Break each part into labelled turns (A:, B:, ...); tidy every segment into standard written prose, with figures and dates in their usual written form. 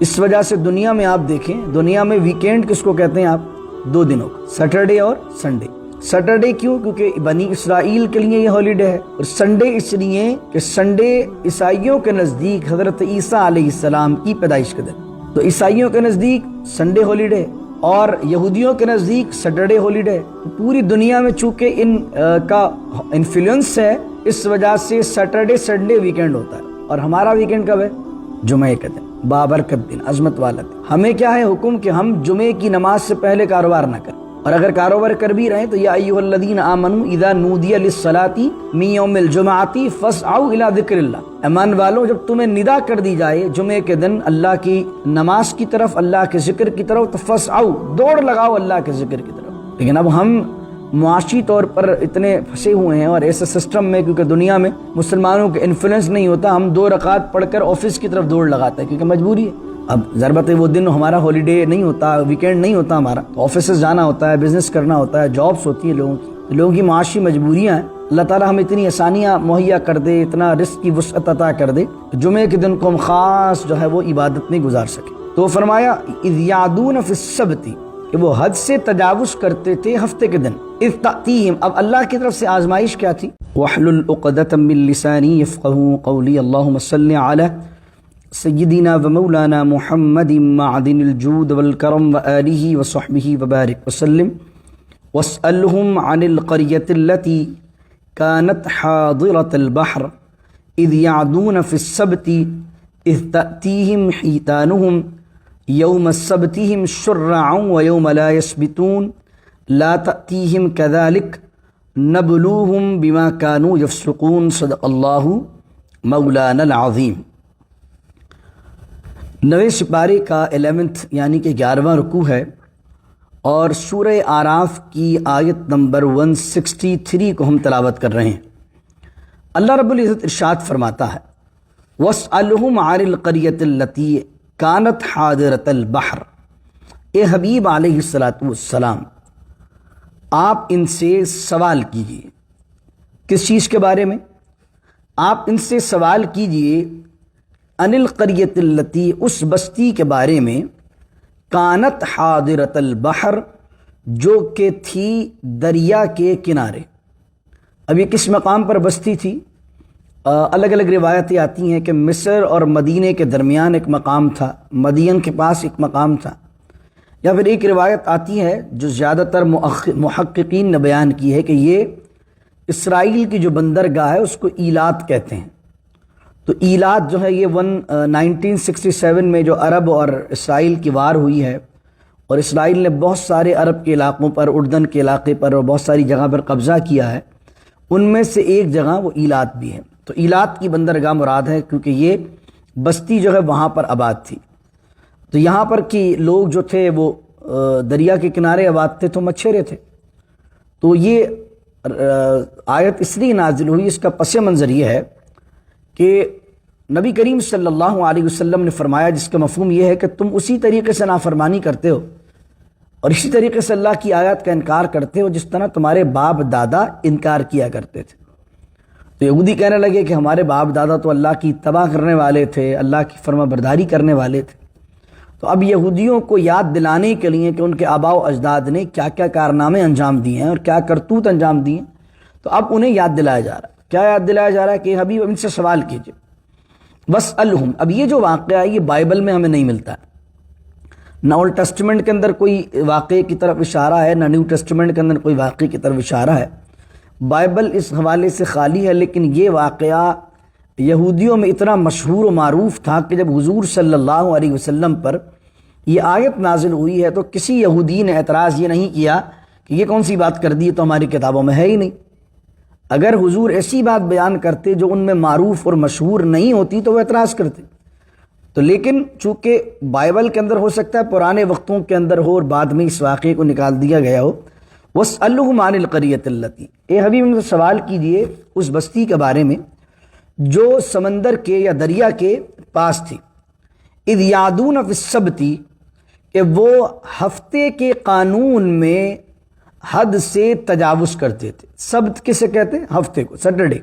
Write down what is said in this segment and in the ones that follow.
A: اس وجہ سے دنیا میں آپ دیکھیں، دنیا میں ویکینڈ کس کو کہتے ہیں آپ؟ 2 دنوں کو، سیٹرڈے اور سنڈے۔ سیٹرڈے کیوں؟ کیونکہ بنی اسرائیل کے لیے یہ ہالیڈے ہے، اور سنڈے اس لیے کہ سنڈے عیسائیوں کے نزدیک حضرت عیسیٰ علیہ السلام کی پیدائش کا دن، تو عیسائیوں کے نزدیک سنڈے ہالیڈے اور یہودیوں کے نزدیک سیٹرڈے ہالیڈے۔ پوری دنیا میں چونکہ ان کا انفلوئنس ہے، اس وجہ سے سیٹرڈے سنڈے ویکینڈ ہوتا ہے، اور ہمارا ویکینڈ کب ہے؟ جمعے کا دن، بابرکت دن، عظمت والا دن۔ ہمیں کیا ہے حکم کہ ہم جمعے کی نماز سے پہلے کاروبار نہ کریں، اور اگر کاروبار کر بھی رہے تو یا ایھا الذین آمنوا اذا نودی للصلاۃ من یوم الجمعۃ فاسعوا الی ذکر اللہ، ایمان والو جب تمہیں ندا کر دی جائے جمعے کے دن اللہ کی نماز کی طرف، اللہ کے ذکر کی طرف، تو فاسعوا، دوڑ لگاؤ اللہ کے ذکر کی طرف۔ لیکن اب ہم معاشی طور پر اتنے پھنسے ہوئے ہیں، اور ایسے سسٹم میں، کیونکہ دنیا میں مسلمانوں کے انفلوئنس نہیں ہوتا، ہم 2 رکعات پڑھ کر آفس کی طرف دوڑ لگاتے ہیں کیونکہ مجبوری ہے۔ اب ضرورت ہے وہ دن ہمارا ہالیڈے نہیں ہوتا، ویکینڈ نہیں ہوتا ہمارا، تو آفیسز جانا ہوتا ہے، بزنس کرنا ہوتا ہے، جابس ہوتی ہیں لوگوں کی معاشی مجبوریاں ہیں۔ اللہ تعالیٰ ہمیں اتنی آسانیاں مہیا کر دے، اتنا رزق کی وسعت عطا کر دے، جمعے کے دن کو ہم خاص جو ہے وہ عبادت میں گزار سکیں۔ تو فرمایا اذ یعدون فی السبت، کہ وہ حد سے تجاوز کرتے تھے ہفتے کے دن۔ اذ تأتیہم، اب اللہ کی طرف سے آزمائش کیا تھی؟ وَاحْلُلْ عُقْدَةً مِّن لِّسَانِي يَفْقَهُوا قَوْلِي اللهم صل على سيدنا ومولانا محمد معدن الجود والكرم وآله وصحبه وبارك وسلم واسألهم عن القرية التي كانت حاضرة البحر إذ يعدون في السبت إذ تأتيهم حيتانهم يوم سبتهم شرعا ويوم لا يسبتون لا تأتيهم كذلك نبلوهم بما كانوا يفسقون۔ صدق الله مولانا العظیم۔ 9 سپارے کا 11 یعنی کہ 11واں رکوع ہے، اور سورہ اعراف کی آیت نمبر 163 کو ہم تلاوت کر رہے ہیں۔ اللہ رب العزت ارشاد فرماتا ہے وَاسْأَلْهُمْ عَنِ الْقَرْيَةِ الَّتِي كَانَتْ حَاضِرَةَ الْبَحْرِ، اے حبیب علیہ السلام آپ ان سے سوال کیجئے۔ کس چیز کے بارے میں؟ آپ ان سے سوال کیجئے ان القریۃ التی، اس بستی کے بارے میں، کانت حاضرۃ البحر، جو کہ تھی دریا کے کنارے۔ اب یہ کس مقام پر بستی تھی؟ الگ الگ روایتیں آتی ہیں کہ مصر اور مدینے کے درمیان ایک مقام تھا، مدین کے پاس ایک مقام تھا، یا پھر ایک روایت آتی ہے جو زیادہ تر محققین نے بیان کی ہے کہ یہ اسرائیل کی جو بندرگاہ ہے اس کو ایلات کہتے ہیں۔ تو ایلات جو ہے یہ 1967 میں جو عرب اور اسرائیل کی وار ہوئی ہے، اور اسرائیل نے بہت سارے عرب کے علاقوں پر، اردن کے علاقے پر اور بہت ساری جگہ پر قبضہ کیا ہے، ان میں سے ایک جگہ وہ ایلات بھی ہے۔ تو ایلات کی بندرگاہ مراد ہے، کیونکہ یہ بستی جو ہے وہاں پر آباد تھی۔ تو یہاں پر کی لوگ جو تھے وہ دریا کے کنارے آباد تھے، تو مچھیرے تھے۔ تو یہ آیت اس لیے نازل ہوئی، اس کا پس منظر یہ ہے کہ نبی کریم صلی اللہ علیہ وسلم نے فرمایا، جس کا مفہوم یہ ہے کہ تم اسی طریقے سے نافرمانی کرتے ہو اور اسی طریقے سے اللہ کی آیات کا انکار کرتے ہو جس طرح تمہارے باپ دادا انکار کیا کرتے تھے۔ تو یہودی کہنے لگے کہ ہمارے باپ دادا تو اللہ کی اتباع کرنے والے تھے، اللہ کی فرما برداری کرنے والے تھے۔ تو اب یہودیوں کو یاد دلانے کے لیے کہ ان کے آباء و اجداد نے کیا کیا کارنامے انجام دیے ہیں اور کیا کرتوت انجام دیے ہیں، تو اب انہیں یاد دلایا جا رہا ہے۔ کیا یاد دلایا جا رہا ہے؟ کہ حبیب ان سے سوال کیجئے۔ وَاسْأَلْهُمْ، اب یہ جو واقعہ ہے یہ بائبل میں ہمیں نہیں ملتا ہے، نہ اولڈ ٹیسٹمنٹ کے اندر کوئی واقعے کی طرف اشارہ ہے، نہ نیو ٹیسٹمنٹ کے اندر کوئی واقعے کی طرف اشارہ ہے۔ بائبل اس حوالے سے خالی ہے، لیکن یہ واقعہ یہودیوں میں اتنا مشہور و معروف تھا کہ جب حضور صلی اللہ علیہ وسلم پر یہ آیت نازل ہوئی ہے تو کسی یہودی نے اعتراض یہ نہیں کیا کہ یہ کون سی بات کر دی، تو ہماری کتابوں میں ہے ہی نہیں۔ اگر حضور ایسی بات بیان کرتے جو ان میں معروف اور مشہور نہیں ہوتی تو وہ اعتراض کرتے۔ تو لیکن چونکہ بائبل کے اندر ہو سکتا ہے پرانے وقتوں کے اندر ہو اور بعد میں اس واقعے کو نکال دیا گیا ہو۔ وَاسْأَلْهُمْ عَنِ الْقَرْيَةِ الَّتِي، اے حبیب ان سے سوال کیجئے اس بستی کے بارے میں جو سمندر کے یا دریا کے پاس تھی۔ اِذْ يَعْدُونَ فِي السَّبْتِ، کہ وہ ہفتے کے قانون میں حد سے تجاوز کرتے تھے۔ سبت کسے کہتے ہیں؟ ہفتے کو، سیٹرڈے،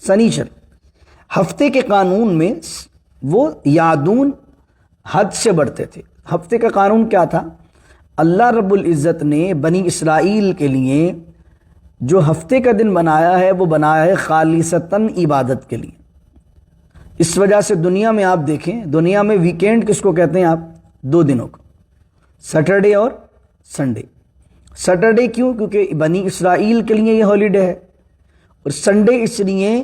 A: سنیچر۔ ہفتے کے قانون میں وہ یعدون حد سے بڑھتے تھے۔ ہفتے کا قانون کیا تھا؟ اللہ رب العزت نے بنی اسرائیل کے لیے جو ہفتے کا دن بنایا ہے وہ بنایا ہے خالصتاً عبادت کے لیے۔ اس وجہ سے دنیا میں آپ دیکھیں، دنیا میں ویکینڈ کس کو کہتے ہیں آپ؟ 2 دنوں کو، سیٹرڈے اور سنڈے۔ سیٹرڈے کیوں؟ کیونکہ بنی اسرائیل کے لیے یہ ہالیڈے ہے، اور سنڈے اس لیے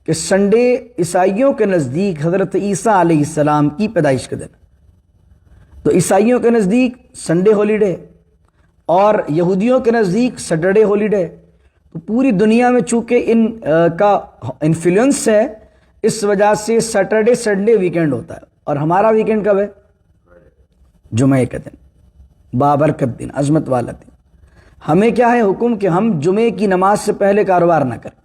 A: کہ سنڈے عیسائیوں کے نزدیک حضرت عیسیٰ علیہ السلام کی پیدائش کا دن، تو عیسائیوں کے نزدیک سنڈے ہالیڈے اور یہودیوں کے نزدیک سیٹرڈے ہالیڈے۔ تو پوری دنیا میں چونکہ ان کا انفلوئنس ہے، اس وجہ سے سیٹرڈے سنڈے ویکینڈ ہوتا ہے، اور ہمارا ویکینڈ کب ہے؟ جمعے کا دن، بابرکت دن، عظمت والا دن۔ ہمیں کیا ہے حکم کہ ہم جمعے کی نماز سے پہلے کاروبار نہ کریں،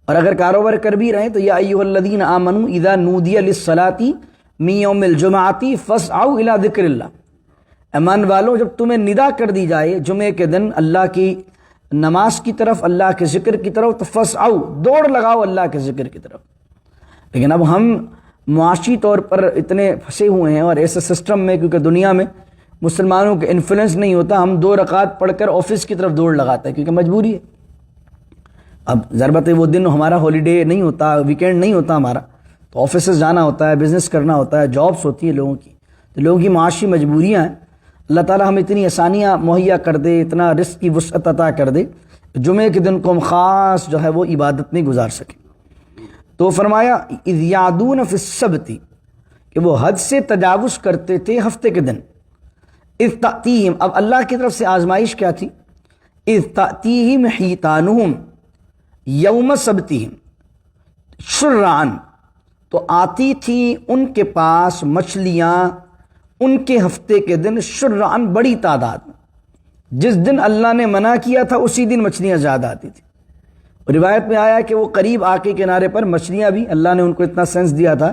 A: اور اگر کاروبار کر بھی رہے ہیں تو یا ایھا الذین آمنوا اذا نودی للصلاۃ من یوم الجمعۃ فاسعوا الی ذکر اللہ، ایمان والوں جب تمہیں ندا کر دی جائے جمعے کے دن اللہ کی نماز کی طرف، اللہ کے ذکر کی طرف، تو فاسعوا، دوڑ لگاؤ اللہ کے ذکر کی طرف۔ لیکن اب ہم معاشی طور پر اتنے پھنسے ہوئے ہیں اور ایسے سسٹم میں، کیونکہ دنیا میں مسلمانوں کے انفلوئنس نہیں ہوتا، ہم 2 رکعت پڑھ کر آفس کی طرف دوڑ لگاتے ہیں کیونکہ مجبوری ہے۔ اب ضربت وہ دن ہمارا ہالیڈے نہیں ہوتا، ویکینڈ نہیں ہوتا ہمارا، تو آفیسز جانا ہوتا ہے، بزنس کرنا ہوتا ہے، جابس ہوتی ہیں لوگوں کی، تو لوگوں کی معاشی مجبوریاں ہیں۔ اللہ تعالیٰ ہمیں اتنی آسانیاں مہیا کر دے، اتنا رزق کی وسعت عطا کر دے، جمعے کے دن کو ہم خاص جو ہے وہ عبادت میں گزار سکیں۔ تو فرمایا اذ یعدون فی السبت، کہ وہ حد سے تجاوز کرتے تھے ہفتے کے دن۔ اذ تأتیہم، اب اللہ کی طرف سے آزمائش کیا تھی؟ اذ تأتیہم حیتانہم یوم سبتہم شرعاً، تو آتی تھی ان کے پاس مچھلیاں ان کے ہفتے کے دن، شرعاً بڑی تعداد میں، جس دن اللہ نے منع کیا تھا اسی دن مچھلیاں زیادہ آتی تھی۔ روایت میں آیا کہ وہ قریب آ کے کنارے پر مچھلیاں بھی اللہ نے ان کو اتنا سینس دیا تھا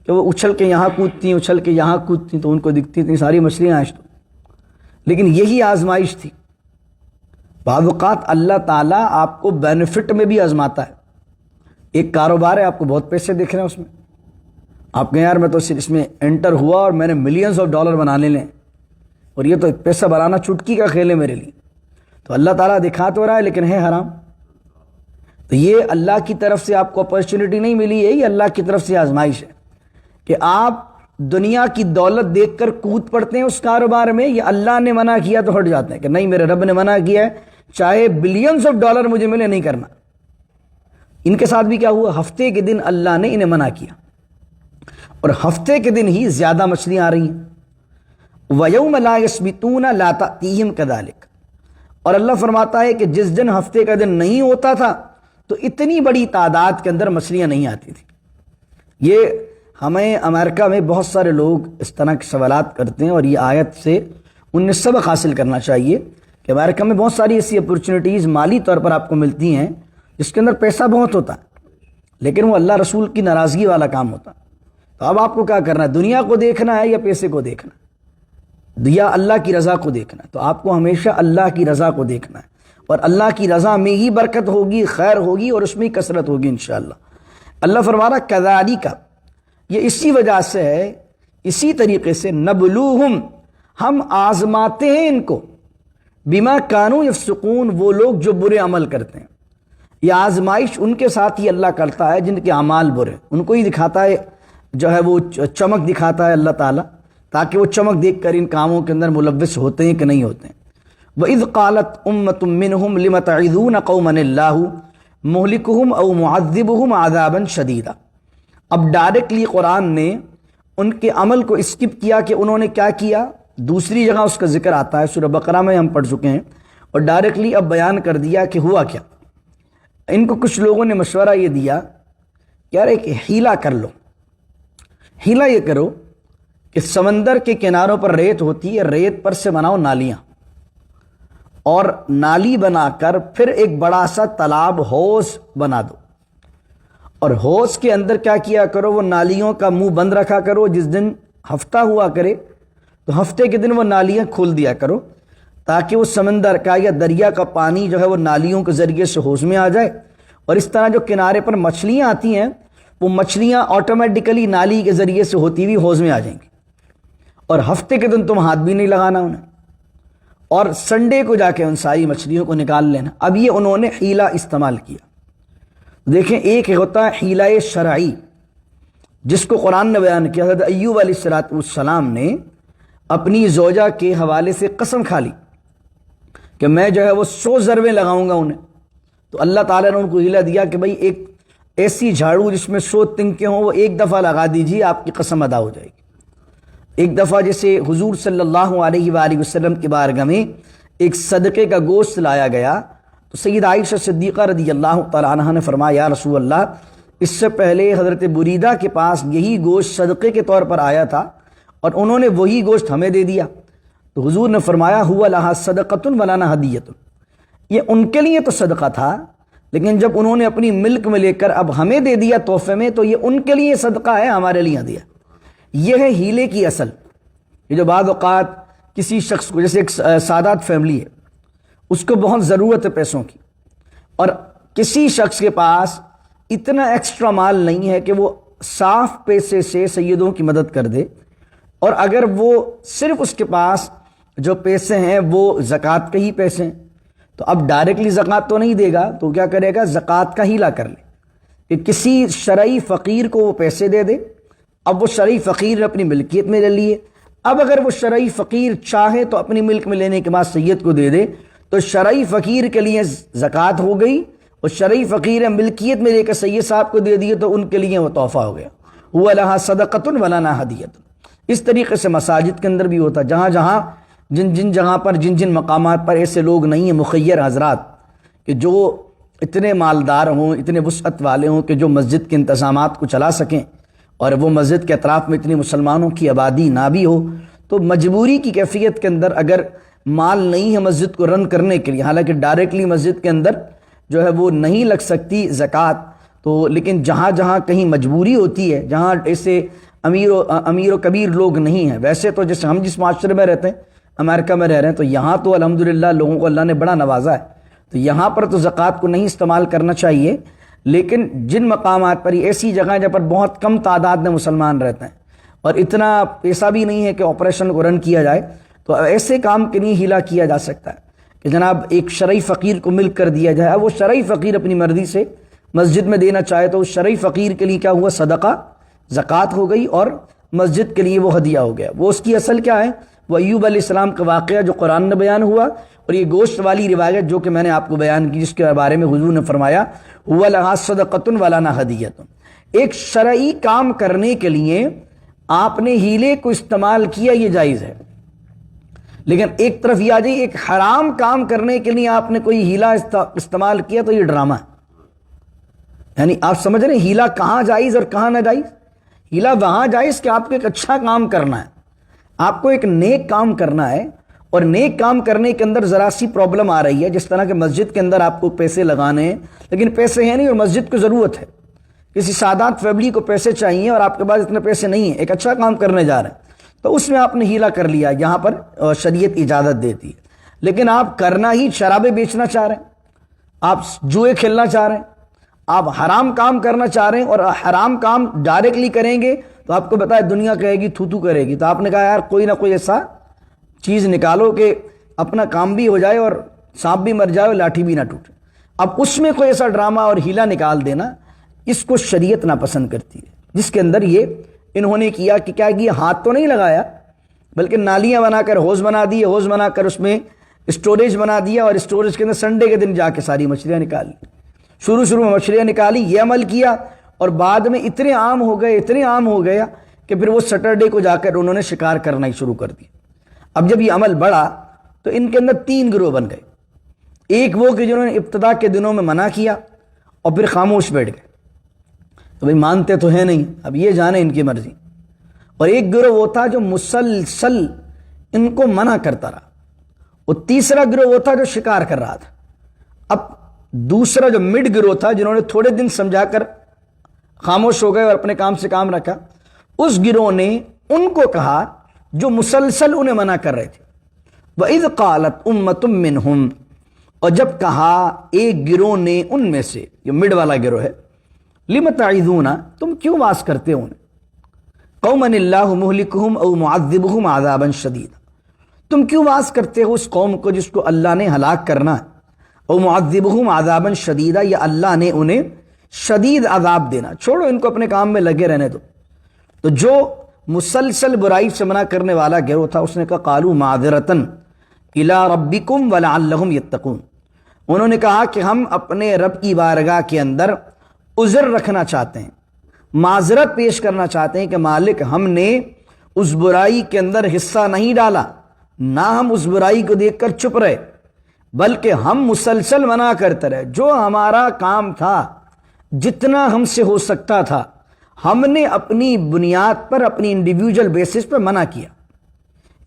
A: کہ وہ اچھل کے یہاں کودتی، اچھل کے یہاں کودتی، تو ان کو دکھتی تھیں ساری مچھلیاں آج تو۔ لیکن یہی آزمائش تھی۔ بعض اوقات اللہ تعالیٰ آپ کو بینیفٹ میں بھی آزماتا ہے۔ ایک کاروبار ہے، آپ کو بہت پیسے دکھ رہے ہیں اس میں، آپ کہیں یار میں تو اس میں انٹر ہوا اور میں نے ملینز آف ڈالر بنانے لیں، اور یہ تو پیسہ بنانا چٹکی کا کھیل ہے میرے لیے، تو اللہ تعالیٰ دکھا تو رہا ہے لیکن ہے حرام۔ تو یہ اللہ کی طرف سے آپ کو اپرچونٹی نہیں ملی ہے، یہ اللہ کی طرف سے آزمائش ہے کہ آپ دنیا کی دولت دیکھ کر کود پڑتے ہیں اس کاروبار میں، یا اللہ نے منع کیا تو ہٹ جاتے ہیں کہ نہیں میرے رب نے منع کیا ہے، چاہے بلینز آف ڈالر مجھے ملے نہیں کرنا۔ ان کے ساتھ بھی کیا ہوا؟ ہفتے کے دن اللہ نے انہیں منع کیا، اور ہفتے کے دن ہی زیادہ مچھلیاں آ رہی ہیں۔ وَيَوْمَ لَا يَسْبِتُونَ لَا تَأْتِيهِمْ كَذَلِكَ، اور اللہ فرماتا ہے کہ جس دن ہفتے کا دن نہیں ہوتا تھا تو اتنی بڑی تعداد کے اندر مچھلیاں نہیں آتی تھی۔ یہ ہمیں امریکہ میں بہت سارے لوگ اس طرح کے سوالات کرتے ہیں، اور یہ آیت سے انہیں سبق حاصل کرنا چاہیے کہ امریکہ میں بہت ساری ایسی اپرچونٹیز مالی طور پر آپ کو ملتی ہیں جس کے اندر پیسہ بہت ہوتا ہے، لیکن وہ اللہ رسول کی ناراضگی والا کام ہوتا ہے۔ تو اب آپ کو کیا کرنا ہے؟ دنیا کو دیکھنا ہے یا پیسے کو دیکھنا ہے، یا اللہ کی رضا کو دیکھنا ہے؟ تو آپ کو ہمیشہ اللہ کی رضا کو دیکھنا ہے، اور اللہ کی رضا میں ہی برکت ہوگی، خیر ہوگی، اور اس میں ہی کثرت ہوگی انشاءاللہ۔ اللہ فرما رہا کذالک، یہ اسی وجہ سے ہے، اسی طریقے سے نبلوہم، ہم آزماتے ہیں ان کو، بما کانوا یفسقون، وہ لوگ جو برے عمل کرتے ہیں۔ یہ آزمائش ان کے ساتھ ہی اللہ کرتا ہے جن کے اعمال برے، ان کو ہی دکھاتا ہے، جو ہے وہ چمک دکھاتا ہے اللہ تعالیٰ، تاکہ وہ چمک دیکھ کر ان کاموں کے اندر ملوث ہوتے ہیں کہ نہیں ہوتے ہیں۔ وَإِذْ قَالَتْ أُمَّةٌ مِّنْهُمْ لِمَ تَعِظُونَ قَوْمًا اللَّهُ مُهْلِكُهُمْ أَوْ مُعَذِّبُهُمْ عَذَابًا شَدِيدًا۔ اب ڈائریکٹلی قرآن نے ان کے عمل کو اسکپ کیا کہ انہوں نے کیا کیا، دوسری جگہ اس کا ذکر آتا ہے، سورہ بقرہ میں ہم پڑھ چکے ہیں، اور ڈائریکٹلی اب بیان کر دیا کہ ہوا کیا۔ ان کو کچھ لوگوں نے مشورہ یہ دیا کہ یار ایک ہیلا کر لو، ہیلا یہ کرو کہ سمندر کے کناروں پر ریت ہوتی ہے، ریت پر سے بناؤ نالیاں، اور نالی بنا کر پھر ایک بڑا سا تالاب، حوض بنا دو، اور حوض کے اندر کیا کیا کرو، وہ نالیوں کا منہ بند رکھا کرو، جس دن ہفتہ ہوا کرے تو ہفتے کے دن وہ نالیاں کھول دیا کرو، تاکہ وہ سمندر کا یا دریا کا پانی جو ہے وہ نالیوں کے ذریعے سے حوض میں آ جائے، اور اس طرح جو کنارے پر مچھلیاں آتی ہیں وہ مچھلیاں آٹومیٹیکلی نالی کے ذریعے سے ہوتی ہوئی حوض میں آ جائیں گی۔ اور ہفتے کے دن تم ہاتھ بھی نہیں لگانا انہیں، اور سنڈے کو جا کے ان ساری مچھلیوں کو نکال لینا۔ اب یہ انہوں نے حیلہ استعمال کیا۔ دیکھیں، ایک ہوتا ہے حیلہ شرعی جس کو قرآن نے بیان کیا۔ حضرت ایوب علیہ السلام نے اپنی زوجہ کے حوالے سے قسم کھا لی کہ میں جو ہے وہ 100 ضربیں لگاؤں گا انہیں، تو اللہ تعالیٰ نے ان کو حیلہ دیا کہ بھئی ایک ایسی جھاڑو جس میں 100 تنکے ہوں وہ ایک دفعہ لگا دیجیے، آپ کی قسم ادا ہو جائے گی۔ ایک دفعہ جیسے حضور صلی اللہ علیہ وآلہ وسلم کی بارگاہ میں ایک صدقے کا گوشت لایا گیا تو سیدہ عائشہ صدیقہ رضی اللہ تعالیٰ عنہا نے فرمایا یا رسول اللہ، اس سے پہلے حضرت بریدہ کے پاس یہی گوشت صدقے کے طور پر آیا تھا اور انہوں نے وہی گوشت ہمیں دے دیا۔ تو حضور نے فرمایا ہوا لہا صدقۃ ولنا ہدیۃ، یہ ان کے لیے تو صدقہ تھا، لیکن جب انہوں نے اپنی ملک میں لے کر اب ہمیں دے دیا تحفے میں تو یہ ان کے لیے صدقہ ہے، ہمارے لیے دیا۔ یہ ہے ہیلے کی اصل۔ یہ جو بعض اوقات کسی شخص کو، جیسے ایک سادات فیملی ہے، اس کو بہت ضرورت ہے پیسوں کی، اور کسی شخص کے پاس اتنا ایکسٹرا مال نہیں ہے کہ وہ صاف پیسے سے سیدوں کی مدد کر دے، اور اگر وہ صرف اس کے پاس جو پیسے ہیں وہ زکوٰۃ کے ہی پیسے ہیں تو اب ڈائریکٹلی زکوٰۃ تو نہیں دے گا، تو کیا کرے گا؟ زکوٰۃ کا ہیلہ کر لے کہ کسی شرعی فقیر کو وہ پیسے دے دے۔ اب وہ شرعی فقیر نے اپنی ملکیت میں لے لیے، اب اگر وہ شرعی فقیر چاہے تو اپنی ملک میں لینے کے بعد سید کو دے دے تو شرعی فقیر کے لیے زکوٰۃ ہو گئی، اور شرعی فقیر ملکیت میں لے کر سید صاحب کو دے دیے تو ان کے لیے وہ تحفہ ہو گیا۔ ہوا لہا صدقۃ ولنا ہدیۃ۔ اس طریقے سے مساجد کے اندر بھی ہوتا، جہاں جہاں جن جگہ پر جن مقامات پر ایسے لوگ نہیں ہیں مخیر حضرات کہ جو اتنے مالدار ہوں، اتنے وسعت والے ہوں کہ جو مسجد کے انتظامات کو چلا سکیں، اور وہ مسجد کے اطراف میں اتنی مسلمانوں کی آبادی نہ بھی ہو، تو مجبوری کی کیفیت کے اندر اگر مال نہیں ہے مسجد کو رن کرنے کے لیے، حالانکہ ڈائریکٹلی مسجد کے اندر جو ہے وہ نہیں لگ سکتی زکوٰۃ، تو لیکن جہاں جہاں کہیں مجبوری ہوتی ہے، جہاں ایسے امیر و کبیر لوگ نہیں ہیں، ویسے تو جیسے ہم جس معاشرے میں رہتے ہیں، امریکہ میں رہ رہے ہیں، تو یہاں تو الحمدللہ لوگوں کو اللہ نے بڑا نوازا ہے، تو یہاں پر تو زکوٰۃ کو نہیں استعمال کرنا چاہیے۔ لیکن جن مقامات پر ایسی جگہیں جہاں پر بہت کم تعداد میں مسلمان رہتے ہیں اور اتنا پیسہ بھی نہیں ہے کہ آپریشن کو رن کیا جائے، تو ایسے کام کے لیے ہیلہ کیا جا سکتا ہے کہ جناب ایک شرعی فقیر کو ملک کر دیا جائے، وہ شرعی فقیر اپنی مرضی سے مسجد میں دینا چاہے تو اس شرعی فقیر کے لیے کیا ہوا؟ صدقہ، زکوٰۃ ہو گئی، اور مسجد کے لیے وہ ہدیہ ہو گیا۔ وہ اس کی اصل کیا ہے؟ وہ ایوب علیہ السلام کا واقعہ جو قرآن میں بیان ہوا، اور یہ گوشت والی روایت جو کہ میں نے آپ کو بیان کی، جس کے بارے میں حضور نے فرمایا ہوا لہا صدقۃ ولنا ہدیۃ۔ ایک شرعی کام کرنے کے لیے آپ نے ہیلے کو استعمال کیا، یہ جائز ہے، لیکن ایک طرف یہ آ جائے ایک حرام کام کرنے کے لیے آپ نے کوئی ہیلہ استعمال کیا تو یہ ڈرامہ ہے۔ یعنی آپ سمجھ رہے ہیں ہیلہ کہاں جائز اور کہاں نہ جائز؟ ہیلہ وہاں جائز کہ آپ کو ایک اچھا کام کرنا ہے، آپ کو ایک نیک کام کرنا ہے، اور نیک کام کرنے کے اندر ذرا سی پرابلم آ رہی ہے، جس طرح کہ مسجد کے اندر آپ کو پیسے لگانے ہیں لیکن پیسے ہیں نہیں اور مسجد کو ضرورت ہے، کسی سادات فیملی کو پیسے چاہیے اور آپ کے پاس اتنے پیسے نہیں ہیں، ایک اچھا کام کرنے جا رہے ہیں تو اس میں آپ نے ہیلہ کر لیا، یہاں پر شریعت اجازت دیتی ہے۔ لیکن آپ کرنا ہی شرابیں بیچنا چاہ رہے ہیں، آپ جوئے کھیلنا چاہ رہے ہیں، آپ حرام کام کرنا چاہ رہے ہیں، اور حرام کام ڈائریکٹلی کریں گے تو آپ کو بتائے دنیا کہے گی تھو کرے گی، تو آپ نے کہا یار کوئی نہ کوئی ایسا چیز نکالو کہ اپنا کام بھی ہو جائے اور سانپ بھی مر جائے اور لاٹھی بھی نہ ٹوٹے۔ اب اس میں کوئی ایسا ڈرامہ اور ہیلہ نکال دینا، اس کو شریعت ناپسند کرتی ہے، جس کے اندر یہ انہوں نے کیا کہ کیا کیا، ہاتھ تو نہیں لگایا بلکہ نالیاں بنا کر حوض بنا دیے، حوض بنا کر اس میں اسٹوریج بنا دیا، اور اسٹوریج کے اندر سنڈے کے دن جا کے ساری مچھلیاں نکال لی، شروع میں مچھلیاں نکالی، یہ عمل کیا، اور بعد میں اتنے عام ہو گیا کہ پھر وہ سیٹرڈے کو جا کر انہوں نے شکار کرنا ہی شروع کر دیا۔ اب جب یہ عمل بڑھا تو ان کے اندر 3 گروہ بن گئے، ایک وہ کہ جنہوں نے ابتدا کے دنوں میں منع کیا اور پھر خاموش بیٹھ گئے، تو بھئی مانتے تو ہیں نہیں، اب یہ جانے ان کی مرضی، اور ایک گروہ وہ تھا جو مسلسل ان کو منع کرتا رہا، اور تیسرا گروہ وہ تھا جو شکار کر رہا تھا۔ اب دوسرا جو مڈ گروہ تھا جنہوں نے تھوڑے دن سمجھا کر خاموش ہو گئے اور اپنے کام سے کام رکھا، اس گروہ نے ان کو کہا جو مسلسل انہیں منع کر رہے تھے، وَإِذْ قَالَتْ أُمَّةٌ مِّنْهُمْ، اور جب کہا ایک گروہ نے ان میں سے، یہ مڈ والا گروہ ہے، لِمَ تَعِظُونَ، تم کیوں واز کرتے ہو انہیں، قوما اللہ مہلکہم او معذبہم عذابا شدیدا، تم کیوں واز کرتے ہو اس قوم کو جس کو اللہ نے ہلاک کرنا ہے، او معذبہم عذابا شدیدا، یا اللہ نے انہیں شدید عذاب دینا، چھوڑو ان کو اپنے کام میں لگے رہنے دو۔ تو جو مسلسل برائی سے منع کرنے والا گروہ تھا اس نے کہا قالوا معذرتن الی ربکم ولعلہم یتقون، انہوں نے کہا کہ ہم اپنے رب کی بارگاہ کے اندر عذر رکھنا چاہتے ہیں، معذرت پیش کرنا چاہتے ہیں کہ مالک ہم نے اس برائی کے اندر حصہ نہیں ڈالا، نہ ہم اس برائی کو دیکھ کر چپ رہے، بلکہ ہم مسلسل منع کرتے رہے، جو ہمارا کام تھا، جتنا ہم سے ہو سکتا تھا ہم نے اپنی بنیاد پر، اپنی انڈیویجول بیسس پر منع کیا۔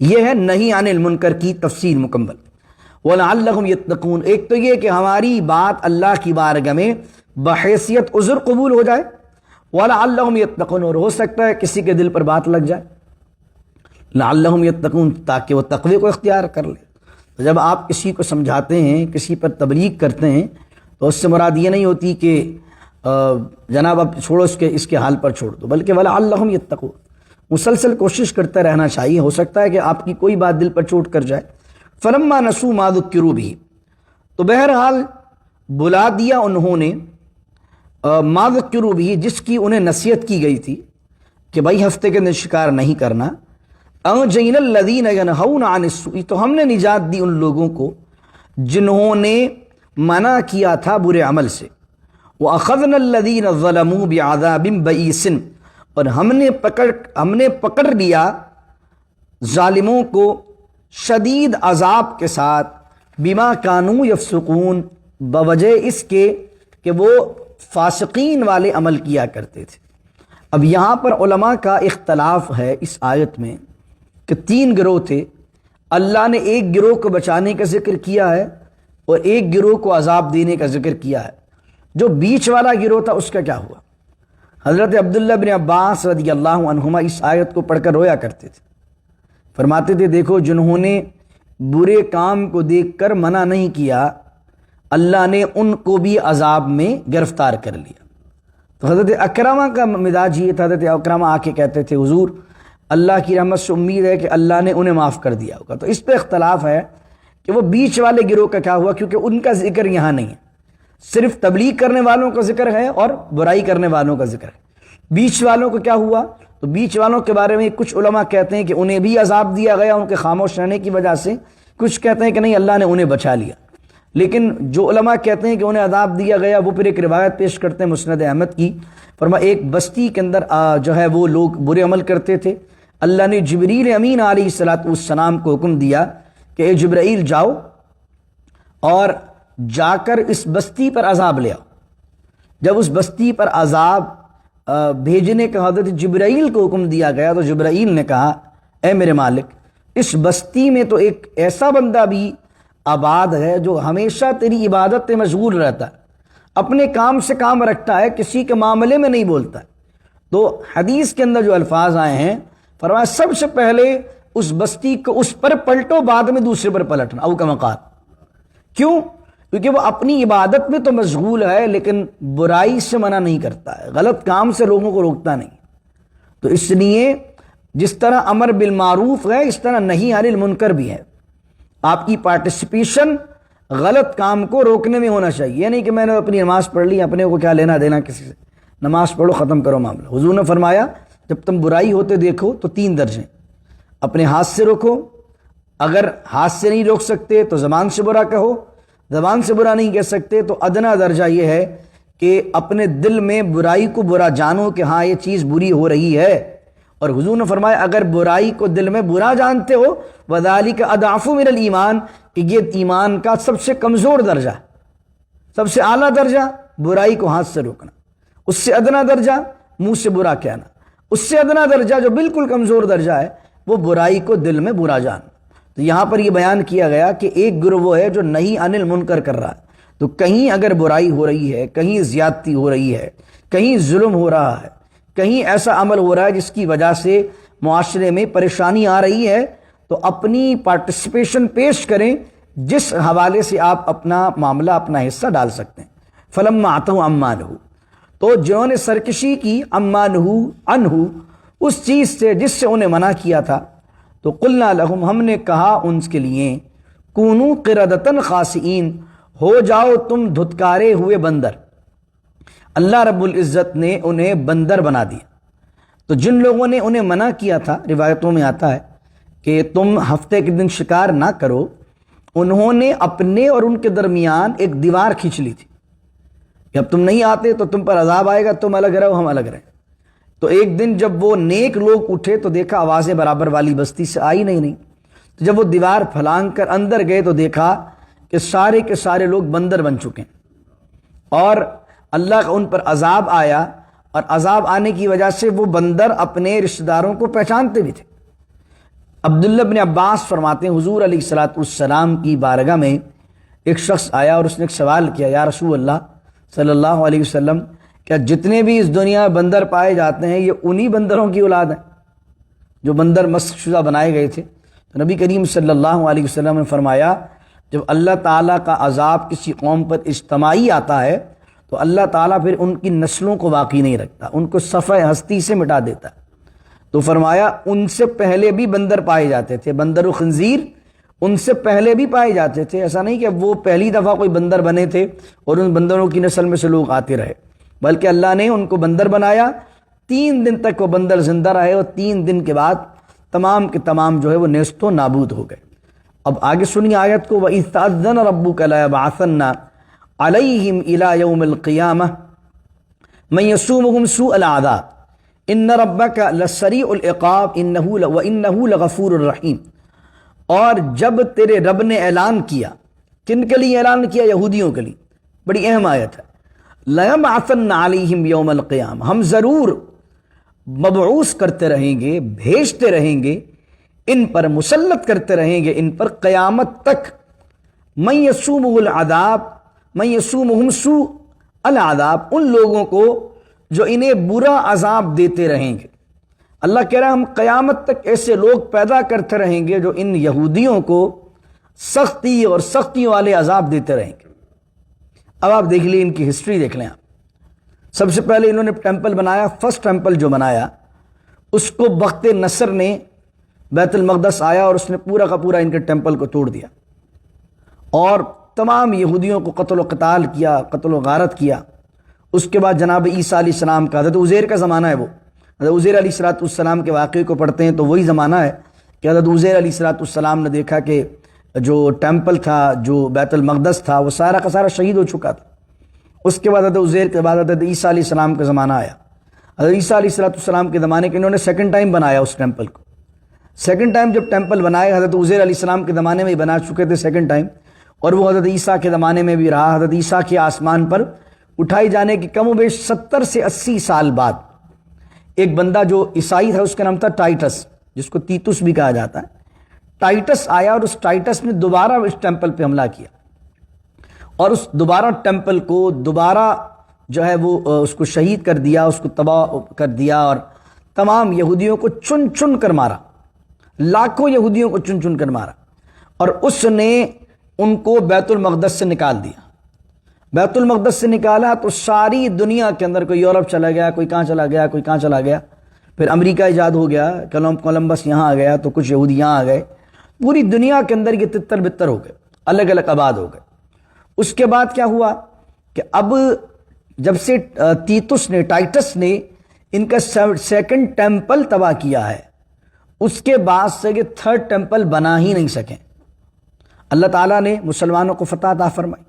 A: یہ ہے نہی عن المنکر کی تفصیل مکمل۔ وَلَعَلَّهُمْ يَتَّقُونَ، ایک تو یہ کہ ہماری بات اللہ کی بارگاہ میں بحیثیت عذر قبول ہو جائے، وَلَعَلَّهُمْ يَتَّقُونَ، اور ہو سکتا ہے کسی کے دل پر بات لگ جائے، لَعَلَّهُمْ يَتَّقُونَ، تاکہ وہ تقوی کو اختیار کر لے۔ تو جب آپ کسی کو سمجھاتے ہیں، کسی پر تبلیغ کرتے ہیں، تو اس سے مراد یہ نہیں ہوتی کہ جناب اب چھوڑو اس کے حال پر چھوڑ دو، بلکہ وَلَعَلَّهُمْ يَتَّقُونَ، مسلسل کوشش کرتے رہنا چاہیے، ہو سکتا ہے کہ آپ کی کوئی بات دل پر چوٹ کر جائے۔ فَلَمَّا نَسُوا مَا ذُكِّرُوا بِهِ، تو بہرحال بلا دیا انہوں نے مَا ذُكِّرُوا بِهِ، جس کی انہیں نصیحت کی گئی تھی کہ بھائی ہفتے کے اندر شکار نہیں کرنا، أَنجَيْنَا الَّذِينَ يَنْهَوْنَ عَنِ السُّوءِ، تو ہم نے نجات دی ان لوگوں کو جنہوں نے منع کیا تھا برے عمل سے، وَأَخَذْنَا الَّذِينَ ظَلَمُوا بِعَذَابٍ بَئِيسٍ، اور ہم نے پکڑ لیا ظالموں کو شدید عذاب کے ساتھ، بما کانوا یفسقون، بوجہ اس کے کہ وہ فاسقین والے عمل کیا کرتے تھے۔ اب یہاں پر علماء کا اختلاف ہے اس آیت میں کہ 3 گروہ تھے، اللہ نے ایک گروہ کو بچانے کا ذکر کیا ہے اور ایک گروہ کو عذاب دینے کا ذکر کیا ہے۔ جو بیچ والا گروہ تھا اس کا کیا ہوا؟ حضرت عبداللہ بن عباس رضی اللہ عنہما اس آیت کو پڑھ کر رویا کرتے تھے، فرماتے تھے دیکھو جنہوں نے برے کام کو دیکھ کر منع نہیں کیا، اللہ نے ان کو بھی عذاب میں گرفتار کر لیا۔ تو حضرت اکرمہ کا مزاج یہ تھا، حضرت اکرمہ آ کے کہتے تھے حضور اللہ کی رحمت سے امید ہے کہ اللہ نے انہیں معاف کر دیا ہوگا۔ تو اس پہ اختلاف ہے کہ وہ بیچ والے گروہ کا کیا ہوا، کیونکہ ان کا ذکر یہاں نہیں ہے، صرف تبلیغ کرنے والوں کا ذکر ہے اور برائی کرنے والوں کا ذکر ہے۔ بیچ والوں کو کیا ہوا؟ تو بیچ والوں کے بارے میں کچھ علماء کہتے ہیں کہ انہیں بھی عذاب دیا گیا ان کے خاموش رہنے کی وجہ سے، کچھ کہتے ہیں کہ نہیں اللہ نے انہیں بچا لیا۔ لیکن جو علماء کہتے ہیں کہ انہیں عذاب دیا گیا وہ پھر ایک روایت پیش کرتے ہیں مسند احمد کی، فرمایا ایک بستی کے اندر جو ہے وہ لوگ برے عمل کرتے تھے، اللہ نے جبریل امین علیہ السلام کو حکم دیا کہ اے جبرائیل جاؤ اور جا کر اس بستی پر عذاب لے آؤ۔ جب اس بستی پر عذاب بھیجنے کا حضرت جبرائیل کو حکم دیا گیا تو جبرائیل نے کہا اے میرے مالک، اس بستی میں تو ایک ایسا بندہ بھی آباد ہے جو ہمیشہ تیری عبادت میں مشغول رہتا ہے، اپنے کام سے کام رکھتا ہے، کسی کے معاملے میں نہیں بولتا ہے۔ تو حدیث کے اندر جو الفاظ آئے ہیں فرمایا سب سے پہلے اس بستی کو اس پر پلٹو، بعد میں دوسرے پر پلٹنا، او کما قال۔ کیوں؟ کیونکہ وہ اپنی عبادت میں تو مشغول ہے لیکن برائی سے منع نہیں کرتا ہے، غلط کام سے لوگوں کو روکتا نہیں۔ تو اس لیے جس طرح امر بالمعروف ہے اس طرح نہی عن المنکر بھی ہے۔ آپ کی پارٹیسپیشن غلط کام کو روکنے میں ہونا چاہیے، یہ نہیں کہ میں نے اپنی نماز پڑھ لی، اپنے کو کیا لینا دینا کسی سے، نماز پڑھو ختم کرو معاملہ۔ حضور نے فرمایا جب تم برائی ہوتے دیکھو تو 3 درجے، اپنے ہاتھ سے روکو، اگر ہاتھ سے نہیں روک سکتے تو زبان سے برا کہو، زبان سے برا نہیں کہہ سکتے تو ادنا درجہ یہ ہے کہ اپنے دل میں برائی کو برا جانو کہ ہاں یہ چیز بری ہو رہی ہے۔ اور حضور نے فرمایا اگر برائی کو دل میں برا جانتے ہو وَذَلِكَ أَضْعَفُ مِنَ الْإِيمَانِ، کہ یہ ایمان کا سب سے کمزور درجہ ہے، سب سے اعلیٰ درجہ برائی کو ہاتھ سے روکنا، اس سے ادنا درجہ منہ سے برا کہنا، اس سے ادنا درجہ جو بالکل کمزور درجہ ہے وہ برائی کو دل میں برا جاننا۔ تو یہاں پر یہ بیان کیا گیا کہ ایک گروہ وہ ہے جو نہی عن المنکر کر رہا ہے، تو کہیں اگر برائی ہو رہی ہے، کہیں زیادتی ہو رہی ہے، کہیں ظلم ہو رہا ہے، کہیں ایسا عمل ہو رہا ہے جس کی وجہ سے معاشرے میں پریشانی آ رہی ہے، تو اپنی پارٹیسپیشن پیش کریں جس حوالے سے آپ اپنا معاملہ، اپنا حصہ ڈال سکتے ہیں۔ فَلَمَّا عَتَوْا عَمَّا نُهُوا، تو جنہوں نے سرکشی کی عَمَّا نُهُوا عَنْهُ، اس چیز سے جس سے انہیں منع کیا تھا. تو قلنا لہم، ہم نے کہا ان کے لیے، کونو قردۃ خاسئین، ہو جاؤ تم دھتکارے ہوئے بندر. اللہ رب العزت نے انہیں بندر بنا دیا. تو جن لوگوں نے انہیں منع کیا تھا، روایتوں میں آتا ہے کہ تم ہفتے کے دن شکار نہ کرو، انہوں نے اپنے اور ان کے درمیان ایک دیوار کھینچ لی تھی کہ اب تم نہیں آتے تو تم پر عذاب آئے گا، تم الگ رہو ہم الگ رہیں. تو ایک دن جب وہ نیک لوگ اٹھے تو دیکھا آوازیں برابر والی بستی سے آئی نہیں. تو جب وہ دیوار پھلانگ کر اندر گئے تو دیکھا کہ سارے کے سارے لوگ بندر بن چکے ہیں، اور اللہ کا ان پر عذاب آیا. اور عذاب آنے کی وجہ سے وہ بندر اپنے رشتہ داروں کو پہچانتے بھی تھے. عبداللہ بن عباس فرماتے ہیں حضور علیہ الصلوۃ والسلام کی بارگاہ میں ایک شخص آیا اور اس نے ایک سوال کیا، یا رسول اللہ صلی اللہ علیہ وسلم، کیا جتنے بھی اس دنیا میں بندر پائے جاتے ہیں یہ انہی بندروں کی اولاد ہیں جو بندر مسخ شدہ بنائے گئے تھے؟ تو نبی کریم صلی اللہ علیہ وسلم نے فرمایا، جب اللہ تعالیٰ کا عذاب کسی قوم پر اجتماعی آتا ہے تو اللہ تعالیٰ پھر ان کی نسلوں کو باقی نہیں رکھتا، ان کو صفحہ ہستی سے مٹا دیتا ہے. تو فرمایا ان سے پہلے بھی بندر پائے جاتے تھے، بندر و خنزیر ان سے پہلے بھی پائے جاتے تھے. ایسا نہیں کہ وہ پہلی دفعہ کوئی بندر بنے تھے اور ان بندروں کی نسل میں سے لوگ آتے رہے، بلکہ اللہ نے ان کو بندر بنایا. 3 دن تک وہ بندر زندہ رہے اور 3 دن کے بعد تمام کے تمام جو ہے وہ نیست و نابود ہو گئے. اب آگے سنیے آیت کو، وَإِذْ تَأَذَّنَ رَبُّكَ لَيَبْعَثَنَّ عَلَيْهِمْ إِلَى يَوْمِ الْقِيَامَةِ مَن يَسُومُهُمْ سُوءَ الْعَذَابِ إِنَّ رَبَّكَ لَسَرِيعُ الْعِقَابِ وَإِنَّهُ لَغَفُورٌ رَحِيمٌ. اور جب تیرے رب نے اعلان کیا، کن کے لیے اعلان کیا؟ یہودیوں کے لیے. بڑی اہم آیت ہے. لَيَبْعَثَنَّ عَلَيْهِمْ يَوْمَ الْقِيَامَةِ، ہم ضرور مبعوث کرتے رہیں گے، بھیجتے رہیں گے، ان پر مسلط کرتے رہیں گے ان پر قیامت تک. مَن يَسُومُهُ الْعَذَابِ مَن يَسُومُهُمْ سُوءَ الْعَذَابِ، ان لوگوں کو جو انہیں برا عذاب دیتے رہیں گے. اللہ کہہ رہا ہے ہم قیامت تک ایسے لوگ پیدا کرتے رہیں گے جو ان یہودیوں کو سختی اور سختیوں والے عذاب دیتے رہیں گے. اب آپ دیکھ لیں ان کی ہسٹری دیکھ لیں آپ. سب سے پہلے انہوں نے ٹیمپل بنایا. فرسٹ ٹیمپل جو بنایا اس کو بخت نصر نے، بیت المقدس آیا اور اس نے پورا کا پورا ان کے ٹیمپل کو توڑ دیا اور تمام یہودیوں کو قتل و قتال کیا، قتل و غارت کیا. اس کے بعد جناب عیسیٰ علیہ السلام کا، حضرت عزیر کا زمانہ ہے. وہ حضرت عزیر علیہ السلام کے واقعے کو پڑھتے ہیں تو وہی زمانہ ہے کہ حضرت عزیر علیہ السلام نے دیکھا کہ جو ٹیمپل تھا، جو بیت المقدس تھا، وہ سارا کا سارا شہید ہو چکا تھا. اس کے بعد حضرت عزیر کے بعد حضرت عیسیٰ علیہ السلام کا زمانہ آیا. حضرت عیسیٰ علیہ السلام کے زمانے کے انہوں نے سیکنڈ ٹائم بنایا اس ٹیمپل کو. سیکنڈ ٹائم جب ٹیمپل بنائے، حضرت عزیر علیہ السلام کے زمانے میں ہی بنا چکے تھے سیکنڈ ٹائم، اور وہ حضرت عیسیٰ کے زمانے میں بھی رہا. حضرت عیسیٰ کے آسمان پر اٹھائی جانے کی کم و بیش 70 سے 80 سال بعد ایک بندہ جو عیسائی تھا، اس کا نام تھا ٹائٹس، جس کو تیتس بھی کہا جاتا ہے. ٹائٹس آیا اور اس ٹائٹس نے دوبارہ اس ٹیمپل پہ حملہ کیا اور اس دوبارہ ٹیمپل کو دوبارہ جو ہے وہ اس کو شہید کر دیا، اس کو تباہ کر دیا اور تمام یہودیوں کو چن چن کر مارا. لاکھوں یہودیوں کو چن چن کر مارا اور اس نے ان کو بیت المقدس سے نکال دیا. بیت المقدس سے نکالا تو ساری دنیا کے اندر کوئی یورپ چلا گیا، کوئی کہاں چلا گیا، کوئی کہاں چلا گیا. پھر امریکہ ایجاد ہو گیا، کولمبس یہاں آ گیا تو کچھ یہودی یہاں آ گئے. پوری دنیا کے اندر یہ تتر بتر ہو گئے، الگ الگ آباد ہو گئے. اس کے بعد کیا ہوا کہ اب جب سے تیتس نے، ٹائٹس نے ان کا سیکنڈ ٹیمپل تباہ کیا ہے، اس کے بعد سے یہ تھرڈ ٹیمپل بنا ہی نہیں سکیں. اللہ تعالیٰ نے مسلمانوں کو فتح عطا فرمائی،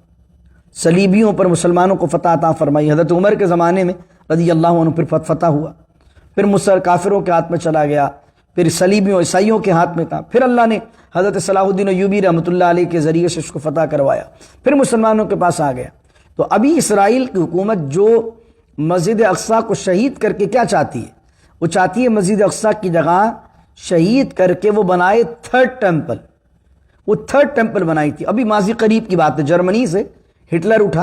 A: صلیبیوں پر مسلمانوں کو فتح عطا فرمائی. حضرت عمر کے زمانے میں رضی اللہ عنہ پھر فتح ہوا، پھر کافروں کے ہاتھ میں چلا گیا، پھر صلیبیوں عیسائیوں کے ہاتھ میں تھا، پھر اللہ نے حضرت صلاح الدین ایوبی رحمۃ اللہ علیہ کے ذریعے سے اس کو فتح کروایا، پھر مسلمانوں کے پاس آ گیا. تو ابھی اسرائیل کی حکومت جو مسجد اقصیٰ کو شہید کر کے کیا چاہتی ہے؟ وہ چاہتی ہے مسجد اقصیٰ کی جگہ شہید کر کے وہ بنائے تھرڈ ٹیمپل. وہ تھرڈ ٹیمپل بنائی تھی. ابھی ماضی قریب کی بات ہے، جرمنی سے ہٹلر اٹھا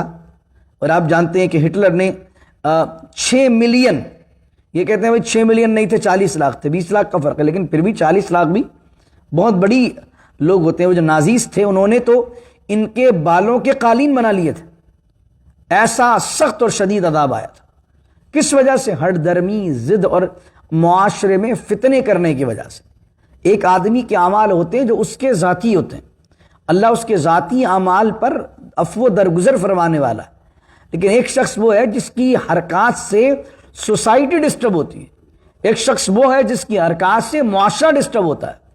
A: اور آپ جانتے ہیں کہ ہٹلر نے 6 ملین، یہ کہتے ہیں بھائی 6 ملین نہیں تھے، 40 لاکھ تھے، 20 لاکھ کا فرق ہے، لیکن پھر بھی 40 لاکھ بھی بہت بڑی لوگ ہوتے ہیں. وہ جو نازیز تھے انہوں نے تو ان کے بالوں کے قالین بنا لیے تھے. ایسا سخت اور شدید عذاب آیا تھا. کس وجہ سے؟ ہٹ درمی، ضد اور معاشرے میں فتنے کرنے کی وجہ سے۔ ایک آدمی کے اعمال ہوتے ہیں جو اس کے ذاتی ہوتے ہیں، اللہ اس کے ذاتی اعمال پر عفو درگزر فرمانے والا ہے، لیکن ایک شخص وہ ہے جس کی حرکات سے سوسائٹی ڈسٹرب ہوتی ہے، ایک شخص وہ ہے جس کی حرکات سے معاشرہ ڈسٹرب ہوتا ہے۔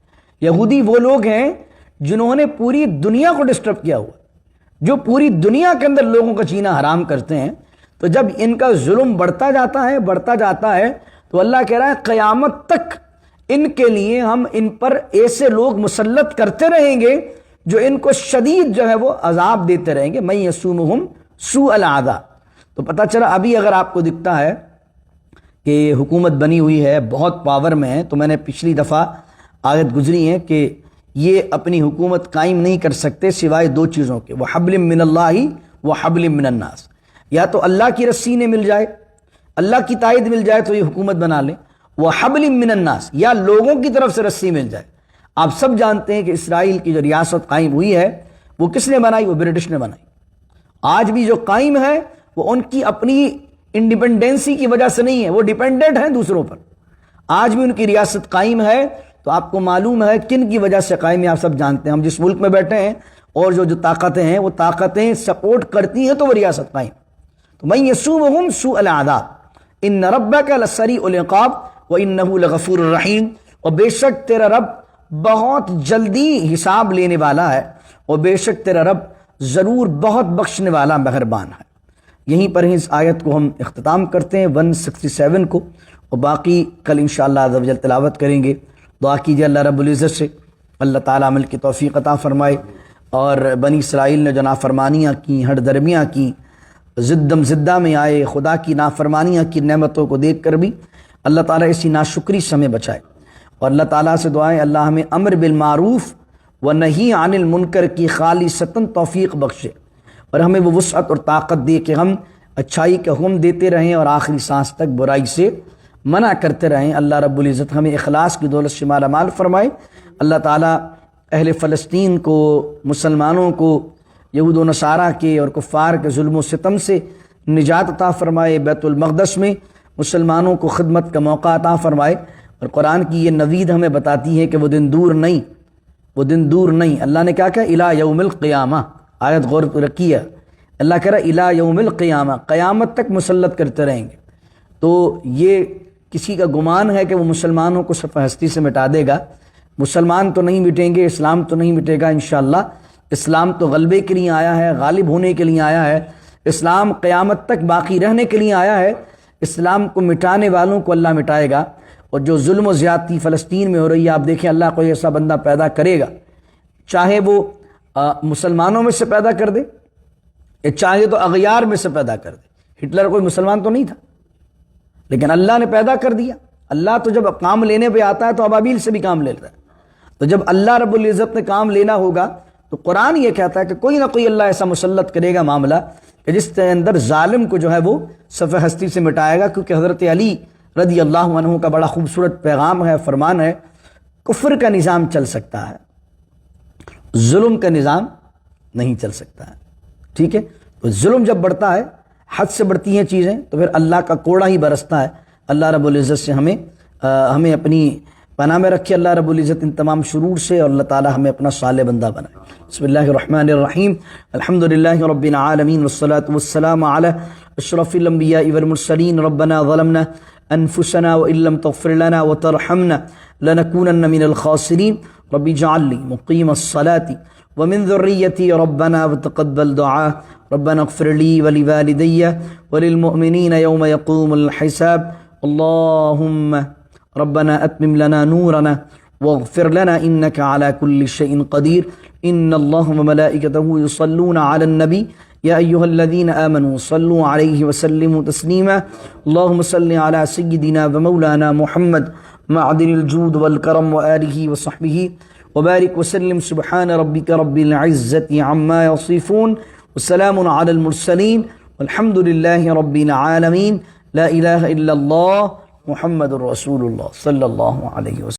A: یہودی وہ لوگ ہیں جنہوں نے پوری دنیا کو ڈسٹرب کیا ہوا، جو پوری دنیا کے اندر لوگوں کا جینا حرام کرتے ہیں۔ تو جب ان کا ظلم بڑھتا جاتا ہے تو اللہ کہہ رہا ہے قیامت تک ان کے لیے ہم ان پر ایسے لوگ مسلط کرتے رہیں گے جو ان کو شدید جو ہے وہ عذاب دیتے رہیں گے، من یسومہم سوء العذاب۔ تو پتہ چلا ابھی اگر آپ کو دکھتا ہے کہ حکومت بنی ہوئی ہے، بہت پاور میں ہے، تو میں نے پچھلی دفعہ آیت گزری ہے کہ یہ اپنی حکومت قائم نہیں کر سکتے سوائے دو چیزوں کے، وَحَبْلٍ مِّنَ اللَّهِ وَحَبْلٍ مِّنَ النَّاسِ، یا تو اللہ کی رسی نے مل جائے، اللہ کی تائید مل جائے تو یہ حکومت بنا لیں، وَحَبْلٍ مِّنَ النَّاسِ، یا لوگوں کی طرف سے رسی مل جائے۔ آپ سب جانتے ہیں کہ اسرائیل کی جو ریاست قائم ہوئی ہے وہ کس نے بنائی؟ وہ برٹش نے بنائی۔ آج بھی جو قائم ہے وہ ان کی اپنی انڈیپینڈنسی کی وجہ سے نہیں ہے، وہ ڈیپینڈنٹ ہیں دوسروں پر۔ آج بھی ان کی ریاست قائم ہے، تو آپ کو معلوم ہے کن کی وجہ سے قائم ہے، آپ سب جانتے ہیں۔ ہم جس ملک میں بیٹھے ہیں اور جو طاقتیں ہیں وہ طاقتیں سپورٹ کرتی ہیں تو وہ ریاست قائم۔ تو من یسومہم سوء العذاب ان ربک لسریع العقاب وانہ لغفور الرحیم، اور بے شک تیرا رب بہت جلدی حساب لینے والا ہے، اور بے شک تیرا رب ضرور بہت بخشنے والا مہربان ہے۔ یہیں پر اس آیت کو ہم اختتام کرتے ہیں 167 کو، اور باقی کل انشاءاللہ عز و جل تلاوت کریں گے۔ دعا کیجیے اللہ رب العزت سے اللہ تعالیٰ عمل کی توفیق عطا فرمائے، اور بنی اسرائیل نے جو نافرمانیاں کی، ہٹ درمیاں کی، زدم زدہ میں آئے، خدا کی نافرمانیاں کی نعمتوں کو دیکھ کر بھی اللہ تعالیٰ اسی ناشکری سے ہمیں بچائے، اور اللہ تعالیٰ سے دعائیں اللہ ہمیں امر بالمعروف و نہی عن المنکر کی خالصتاً توفیق بخشے، اور ہمیں وہ وسعت اور طاقت دے کہ ہم اچھائی کا حکم دیتے رہیں اور آخری سانس تک برائی سے منع کرتے رہیں۔ اللہ رب العزت ہمیں اخلاص کی دولت سے مالا مال فرمائے۔ اللہ تعالیٰ اہل فلسطین کو، مسلمانوں کو یہود و نصارہ کے اور کفار کے ظلم و ستم سے نجات عطا فرمائے، بیت المقدس میں مسلمانوں کو خدمت کا موقع عطا فرمائے۔ اور قرآن کی یہ نوید ہمیں بتاتی ہے کہ وہ دن دور نہیں، وہ دن دور نہیں۔ اللہ نے کیا کہا؟ الی یوم القیامہ، آیت غور رکھیے، اللہ کہہ رہا ہے الی یوم القیامہ، قیامت تک مسلط کرتے رہیں گے۔ تو یہ کسی کا گمان ہے کہ وہ مسلمانوں کو صفحہ ہستی سے مٹا دے گا، مسلمان تو نہیں مٹیں گے، اسلام تو نہیں مٹے گا انشاءاللہ۔ اسلام تو غلبے کے لیے آیا ہے، غالب ہونے کے لیے آیا ہے، اسلام قیامت تک باقی رہنے کے لیے آیا ہے۔ اسلام کو مٹانے والوں کو اللہ مٹائے گا، اور جو ظلم و زیادتی فلسطین میں ہو رہی ہے، آپ دیکھیں اللہ کوئی ایسا بندہ پیدا کرے گا، چاہے وہ مسلمانوں میں سے پیدا کر دے، یا چاہے تو اغیار میں سے پیدا کر دے۔ ہٹلر کوئی مسلمان تو نہیں تھا، لیکن اللہ نے پیدا کر دیا۔ اللہ تو جب کام لینے پہ آتا ہے تو ابابیل سے بھی کام لیتا ہے۔ تو جب اللہ رب العزت نے کام لینا ہوگا تو قرآن یہ کہتا ہے کہ کوئی نہ کوئی اللہ ایسا مسلط کرے گا معاملہ کہ جس کے اندر ظالم کو جو ہے وہ صفحہ ہستی سے مٹائے گا۔ کیونکہ حضرت علی رضی اللہ عنہ کا بڑا خوبصورت پیغام ہے، فرمان ہے، کفر کا نظام چل سکتا ہے، ظلم کا نظام نہیں چل سکتا ہے۔ ٹھیک ہے، تو ظلم جب بڑھتا ہے، حد سے بڑھتی ہیں چیزیں، تو پھر اللہ کا کوڑا ہی برستا ہے۔ اللہ رب العزت سے ہمیں اپنی پناہ میں رکھے اللہ رب العزت ان تمام شرور سے، اور اللہ تعالی ہمیں اپنا صالح بندہ بنائے۔ بسم اللہ الرحمن الرحیم، الحمدللہ رب العالمین والصلاة والسلام علی اشرف الانبیاء والمرسلین۔ ربنا ظلمنا انفسنا وان لم تغفر لنا وترحمنا لنكونن من الخاسرین۔ رب اجعل لي مقیم الصلاة ومن ذریتی ربنا وتقبل دعاء۔ ربنا اغفر لي ولوالدي وللمؤمنين يوم يقوم الحساب۔ اللهم ربنا أتمم لنا نورنا واغفر لنا إنك على كل شيء قدير۔ إن الله وملائكته يصلون على النبي يا أيها الذين آمنوا صلوا عليه وسلموا تسليما۔ اللهم صل على سيدنا ومولانا محمد معدن الجود والكرم وآله وصحبه وبارك وسلم۔ سبحان ربك رب العزة عما يصفون وسلام على المرسلين والحمد لله رب العالمين۔ لا إله إلا الله محمد رسول الله صلى الله عليه وسلم۔